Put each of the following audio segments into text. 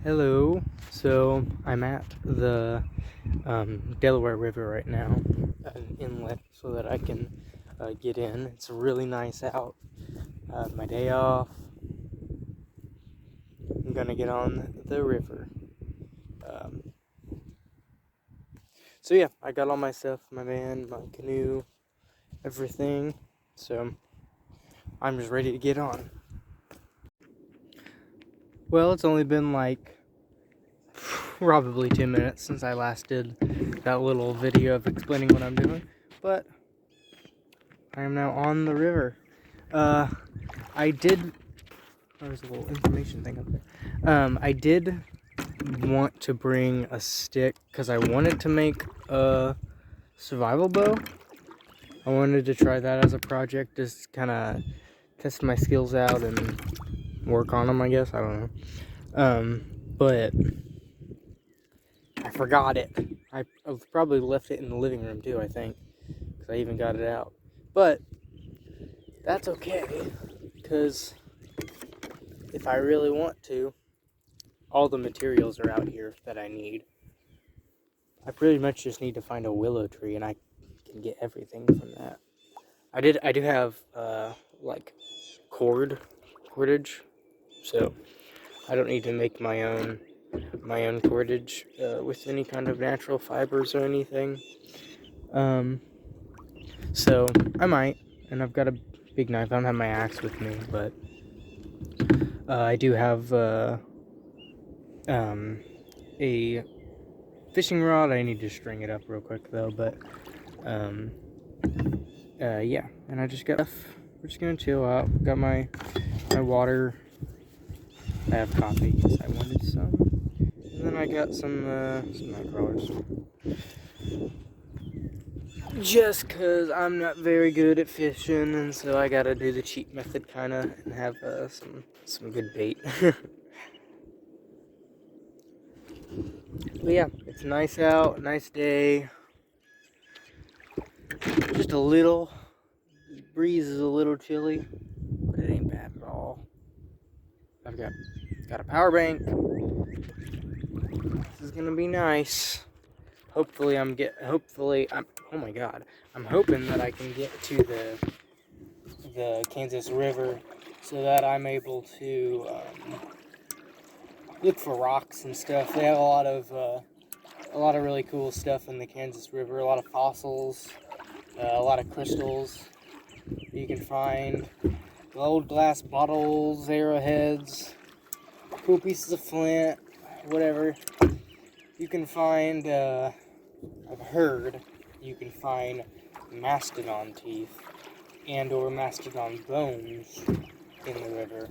Hello. So I'm at the Delaware River right now, an inlet, so that I can get in. It's really nice out. My day off. I'm gonna get on the river. Um, so yeah, I got all my stuff, my van, my canoe, everything. So I'm just ready to get on. Well, it's only been like probably 2 minutes since I last did that little video of explaining what I'm doing, but I am now on the river. I did. There's a little information thing up there. I did want to bring a stick because I wanted to make a survival bow. I wanted to try that as a project, just kind of test my skills out and work on them, I guess. I don't know. But I forgot it. I've probably left it in the living room too, I think, because I even got it out. But that's okay, because if I really want to, all the materials are out here that I need. I pretty much just need to find a willow tree, and I can get everything from that. I do have like cordage, so I don't need to make my own cordage with any kind of natural fibers or anything. So I might, and I've got a big knife. I don't have my axe with me, but I do have a fishing rod. I need to string it up real quick though, but yeah, and I just got we're just gonna chill out. Got my water. I have coffee because I wanted some, and then I got some night crawlers. Just cause I'm not very good at fishing, and so I gotta do the cheap method kinda and have some good bait. But yeah, it's nice out, nice day. Just a little breeze is a little chilly, but it ain't bad at all. I've got a power bank. This is gonna be nice. Hopefully I'm oh my god. I'm hoping that I can get to the Kansas River so that I'm able to look for rocks and stuff. They have a lot of really cool stuff in the Kansas River. A lot of fossils, a lot of crystals you can find. Old glass bottles, arrowheads, cool pieces of flint, whatever. You can find, I've heard, you can find mastodon teeth and or mastodon bones in the river.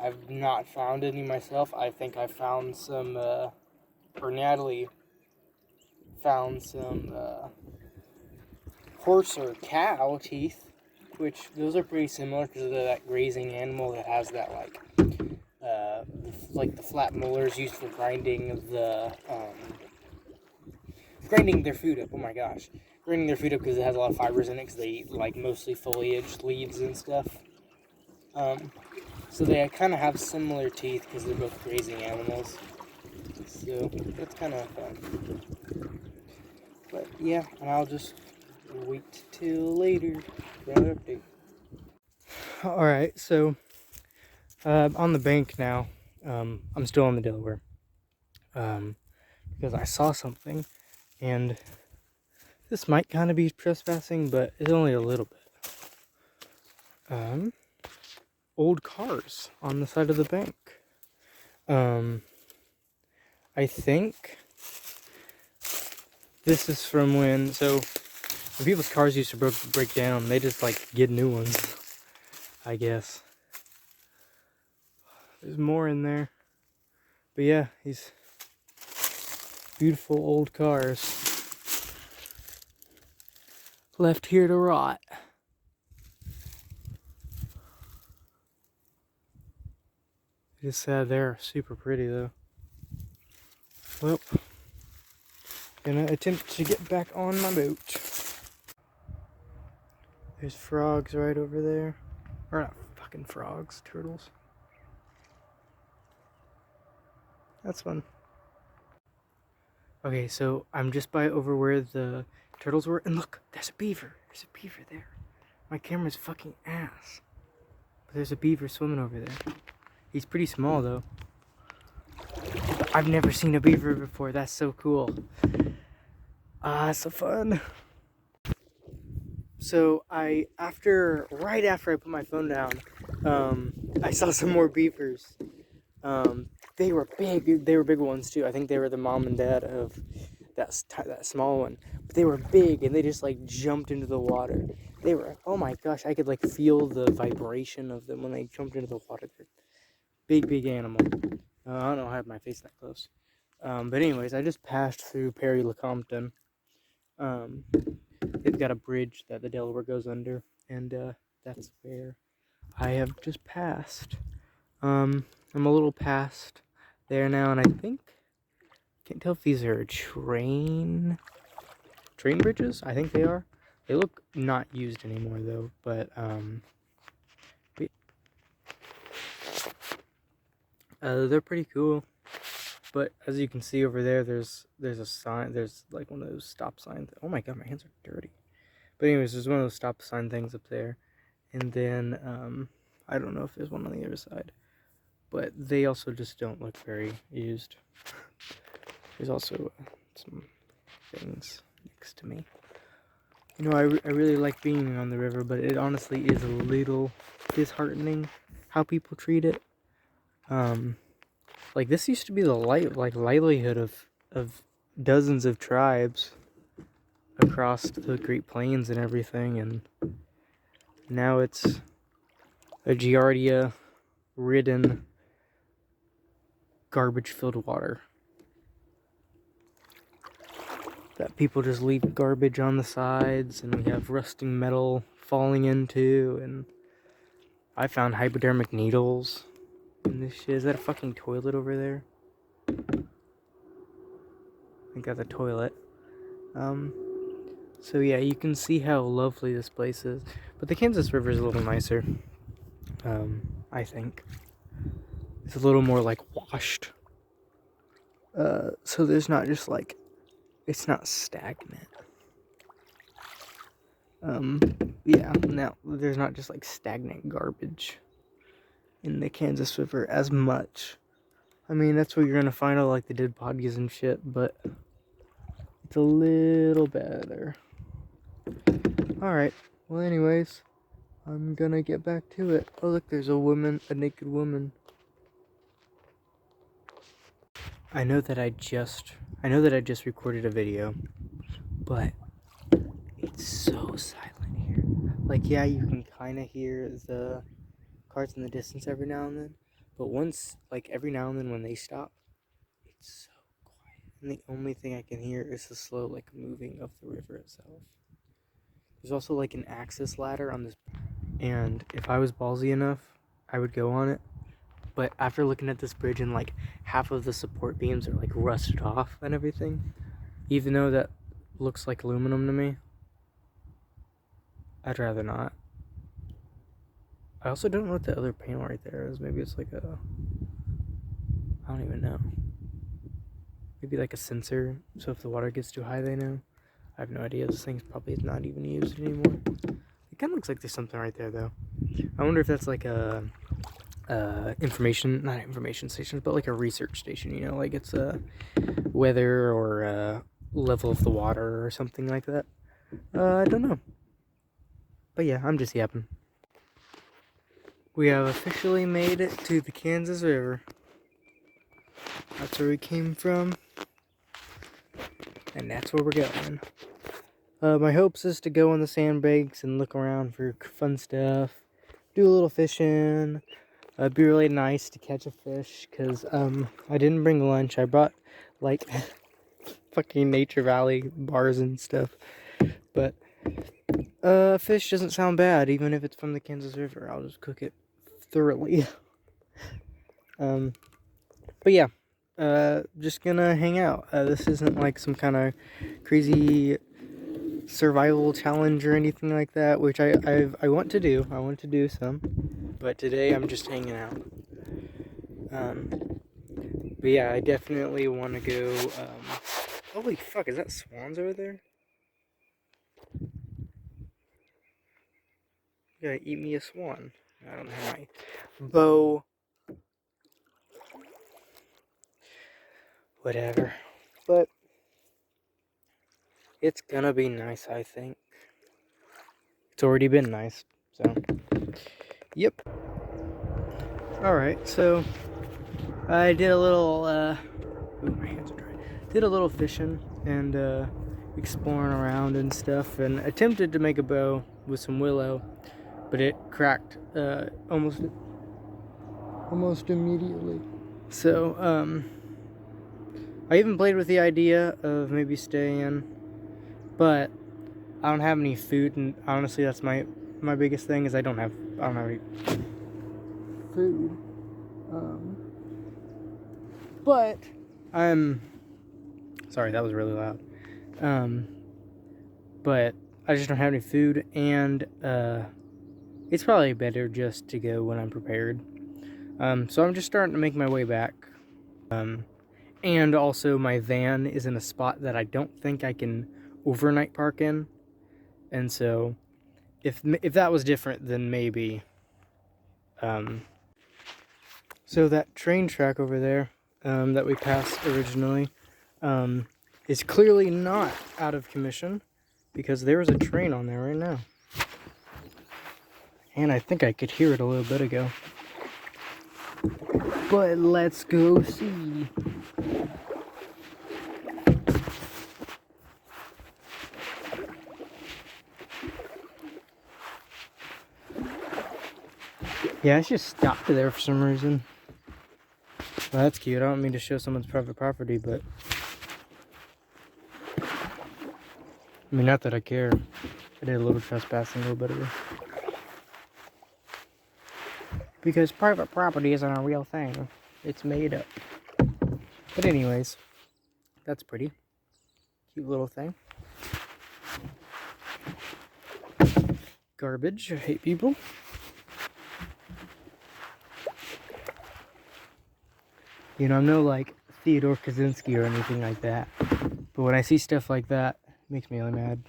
I've not found any myself. I think I found some, or Natalie found some horse or cow teeth, which those are pretty similar because they're that grazing animal that has that like the flat molars used for grinding grinding their food up. Oh my gosh, grinding their food up because it has a lot of fibers in it because they eat like mostly foliage, leaves and stuff. So they kind of have similar teeth because they're both grazing animals. So that's kind of fun. But yeah, and I'll just wait till later for another update. Alright, so on the bank now. I'm still on the Delaware. Because I saw something, and this might kind of be trespassing, but it's only a little bit. Old cars on the side of the bank. I think this is from when people's cars used to break down, they just like get new ones, I guess. There's more in there. But yeah, these beautiful old cars left here to rot. Just sad they're super pretty though. Well, gonna attempt to get back on my boat. There's frogs right over there. Or not fucking frogs, turtles. That's fun. Okay, so I'm just by over where the turtles were, and look, there's a beaver. There's a beaver there. My camera's fucking ass. But there's a beaver swimming over there. He's pretty small, though. I've never seen a beaver before. That's so cool. So fun. So right after I put my phone down, I saw some more beavers. They were big. They were big ones too. I think they were the mom and dad of that small one. But they were big, and they just like jumped into the water. They were, oh my gosh, I could like feel the vibration of them when they jumped into the water. They're big animal. I don't know how I have my face that close. But anyways, I just passed through Perry Lecompton. They've got a bridge that the Delaware goes under, and that's where I have just passed. I'm a little past there now, and I think, can't tell if these are train bridges. I think they are. They look not used anymore though, but they're pretty cool. But as you can see over there, there's a sign. There's like one of those stop signs. Oh my god, my hands are dirty. But anyways, there's one of those stop sign things up there, and then I don't know if there's one on the other side. But they also just don't look very used. There's also some things next to me. You know, I really like being on the river, but it honestly is a little disheartening how people treat it. Like this used to be the livelihood of dozens of tribes across the Great Plains and everything, and now it's a Giardia-ridden, garbage-filled water that people just leave garbage on the sides, and we have rusting metal falling into, and I found hypodermic needles in this shit. Is that a fucking toilet over there? I think that's a toilet. So yeah, you can see how lovely this place is, but the Kansas River is a little nicer. I think it's a little more like washed. So there's not just like, it's not stagnant. Yeah, now there's not just like stagnant garbage in the Kansas River as much. I mean, that's where you're gonna find all like the dead bodies and shit, but it's a little better. Alright, well anyways, I'm gonna get back to it. Oh look, there's a naked woman. I know that I just recorded a video, but it's so silent here. Like, yeah, you can kind of hear the cars in the distance every now and then, but every now and then when they stop, it's so quiet. And the only thing I can hear is the slow, like, moving of the river itself. There's also, like, an access ladder on this, and if I was ballsy enough, I would go on it. But after looking at this bridge and like half of the support beams are like rusted off and everything, even though that looks like aluminum to me, I'd rather not. I also don't know what the other panel right there is. Maybe it's like I don't even know. Maybe like a sensor, so if the water gets too high, they know. I have no idea. This thing's probably not even used anymore. It kind of looks like there's something right there though. I wonder if that's like a not information stations, but like a research station, you know, like it's a weather or level of the water or something like that. I don't know, but yeah, I'm just yapping. We have officially made it to the Kansas River. That's where we came from, and that's where we're going. My hopes is to go on the sandbanks and look around for fun stuff, do a little fishing. It'd be really nice to catch a fish, because I didn't bring lunch. I brought like fucking Nature Valley bars and stuff, but fish doesn't sound bad, even if it's from the Kansas River. I'll just cook it thoroughly. But yeah, just gonna hang out. This isn't like some kind of crazy survival challenge or anything like that, which I want to do. I want to do some, but today I'm just hanging out. But yeah, I definitely want to go, holy fuck, is that swans over there? You gotta eat me a swan. I don't have my bow. Whatever. But it's gonna be nice, I think. It's already been nice, so. Yep. Alright, so I did a little, ooh, my hands are dry. Did a little fishing and exploring around and stuff, and attempted to make a bow with some willow, but it cracked almost immediately. So I even played with the idea of maybe staying, but I don't have any food, and honestly, that's my biggest thing is I don't have any food. But I'm sorry, that was really loud. But I just don't have any food, and it's probably better just to go when I'm prepared. So I'm just starting to make my way back. And also my van is in a spot that I don't think I can overnight park in. And so if that was different, then maybe. So that train track over there that we passed originally is clearly not out of commission, because there is a train on there right now. And I think I could hear it a little bit ago. But let's go see. Yeah, it's just stopped there for some reason. Well, that's cute. I don't mean to show someone's private property, but I mean, not that I care. I did a little trespassing a little bit ago. Because private property isn't a real thing. It's made up. But anyways, that's pretty. Cute little thing. Garbage. I hate people. You know, I'm no like Theodore Kaczynski or anything like that. But when I see stuff like that, it makes me really mad.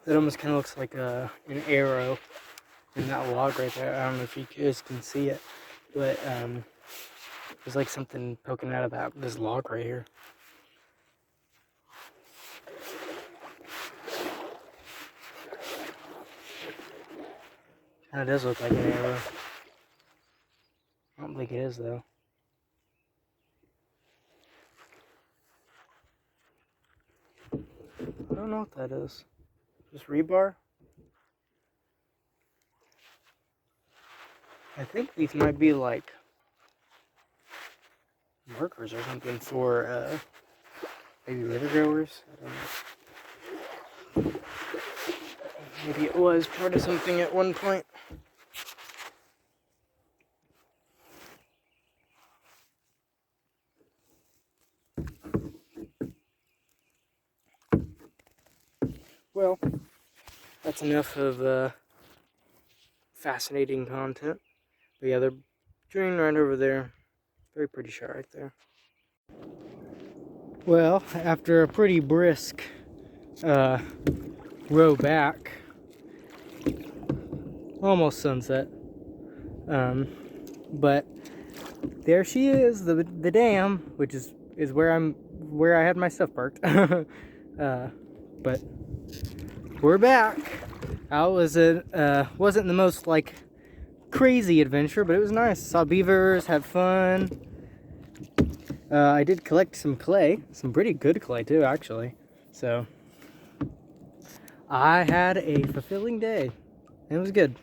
It almost kind of looks like an arrow in that log right there. I don't know if you guys can see it, but there's like something poking out of this log right here. Kind of does look like an arrow. I don't think it is though. I don't know what that is. Just rebar? I think these might be like markers or something for maybe river growers. I don't know. Maybe it was part of something at one point. Well, that's enough of fascinating content. But yeah, they're drain right over there. Very pretty shot right there. Well, after a pretty brisk row back, almost sunset, but there she is, the dam, which is where I had my stuff parked. But we're back. I wasn't the most like crazy adventure, but it was nice. Saw beavers, had fun. I did collect some clay, some pretty good clay too, actually. So I had a fulfilling day. It was good.